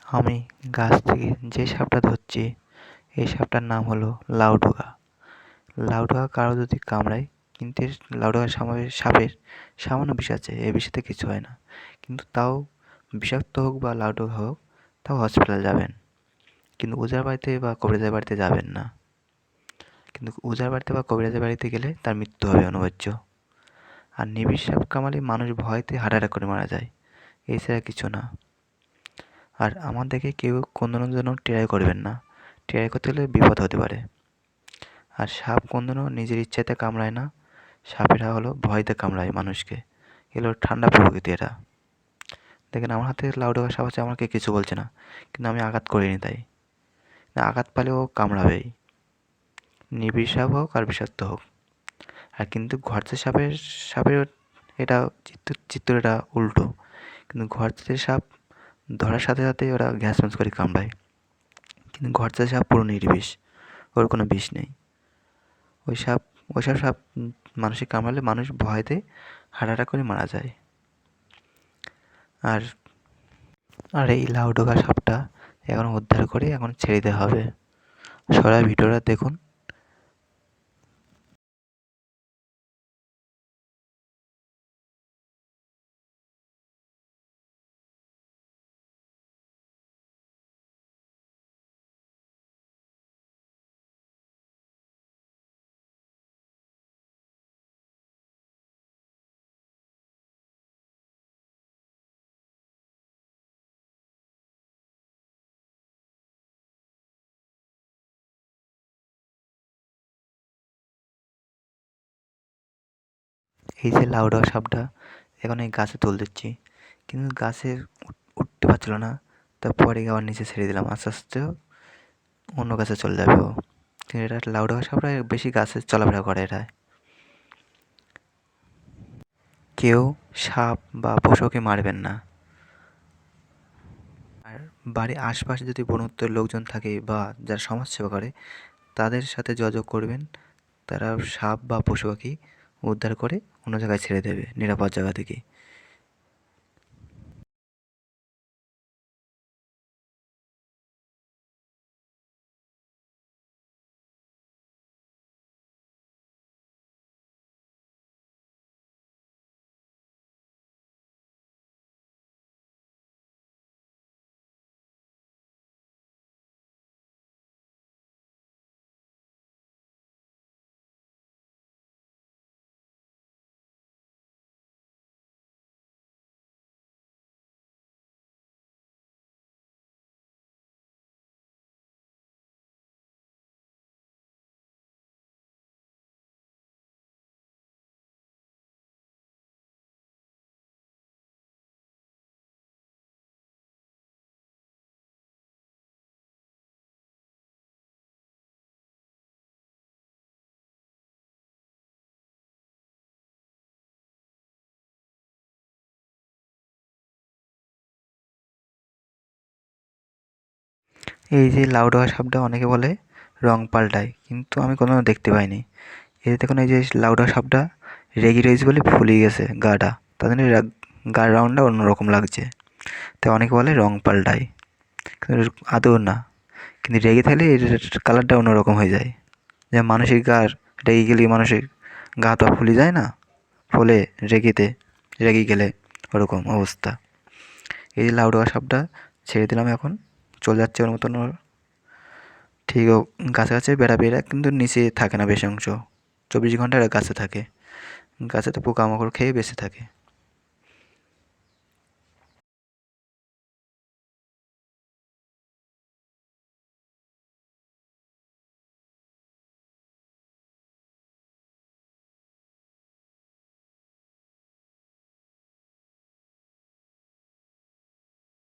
আমি গাছ থেকে যে সাপটা ধরছি এই সাপটার নাম হলো লাউডোগা। লাউডোগা কারো যদি কামড়ায়, কিন্তু লাউডোগা সাপের সামান্য বিষ আছে, এই বিষেতে কিছু হয় না। কিন্তু তাও বিষাক্ত হোক বা লাউডোগা হোক, তাও হসপিটাল যাবেন। কিন্তু ওঝার বাড়িতে বা কবিরাজের বাড়িতে যাবেন না। কিন্তু ওঝার বাড়িতে বা কবিরাজের বাড়িতে গেলে তার মৃত্যু হবে অনিবার্য। আর নিবিড় সাপ কামড়ালে মানুষ ভয়তে হার্ট অ্যাটাক করে মারা যায়, এছাড়া কিছু না। আর আমার দেখে কেউ কোনোদিনও যেন ট্রাই করবেন না, ট্রাই করতে গেলে বিপদ হতে পারে। আর সাপ কোনোদিনও নিজের ইচ্ছাতে কামড়ায় না, সাপেরা হলো ভয়তে কামড়ায় মানুষকে, এগুলো ঠান্ডা প্রকৃতি এরা। দেখেন আমার হাতে লাউডোগা সাপ আছে, আমাকে কিছু বলছে না, কিন্তু আমি আঘাত করিনি তাই। আঘাত পালে ও কামড়াবেই, নিবিড় সাপ হোক আর বিষাক্ত হোক। আর কিন্তু ঘরচে সাপের এটা চিত্রটা উল্টো। কিন্তু ঘরচে সাপ ধরার সাথে সাথেই ওরা গ্যাস ম্যাচ করে কামড়ায়, কিন্তু ঘরচে সাপ পুরো নির্বিষ, ওর কোনো বিষ নেই। ওইসব সাপ মানুষকে কামড়ালে মানুষ ভয়তে হার্ট অ্যাটাক করে মারা যায়। আর আর এই লাউডোগা সাপটা এখন উদ্ধার করে এখন ছেড়ে দেওয়া হবে। সবাই ভিডিওটা দেখুন। এই যে লাউডোগা সাপটা এখন এই গাছে তুল দিচ্ছি, কিন্তু গাছে উঠতে পারছিল না। তারপরে আবার নিচে ছেড়ে দিলাম, আস্তে আস্তে অন্য গাছে চলে যাবে ও। কিন্তু এটা লাউডোগা সাপটা বেশি গাছে চলাফেরা করে এরা। কেউ সাপ বা পশুকে মারবেন না। আর বাড়ির আশপাশে যদি বনদপ্তরের লোকজন থাকে বা যারা সমাজসেবা করে, তাদের সাথে যোগাযোগ করবেন। তারা সাপ বা পশু পাখি উদ্ধার করে অন্য জায়গায় ছেড়ে দেবে, নিরাপদ জায়গা থেকে। এই যে লাউডোগা সাপটা অনেকে বলে রং পাল্টায়, কিন্তু আমি কোনো দেখতে পাইনি। এই যে দেখুন, এই যে লাউডোগা সাপটা রেগে রয়েছে বলে ফুলে গেছে গাটা, তার জন্য গার রংটা অন্যরকম লাগছে। তাই অনেকে বলে রং পাল্টায়, কিন্তু আদৌ না। কিন্তু রেগে থাকলে এর কালারটা অন্যরকম হয়ে যায়। যেমন মানুষের গার রেগে গেলে মানুষের গা তো ফুলে যায় না, ফলে রেগে গেলে ওরকম অবস্থা। এই যে লাউডোগা সাপটা ছেড়ে দিলাম, এখন চলে যাচ্ছে ওর মতন ওর। ঠিক ও গাছে গাছে বেড়াবে এরা, কিন্তু নিচে থাকে না বেশি অংশ। 24 ঘন্টা এরা গাছে থাকে, গাছে তো পোকামাকড় খেয়ে বেঁচে থাকে।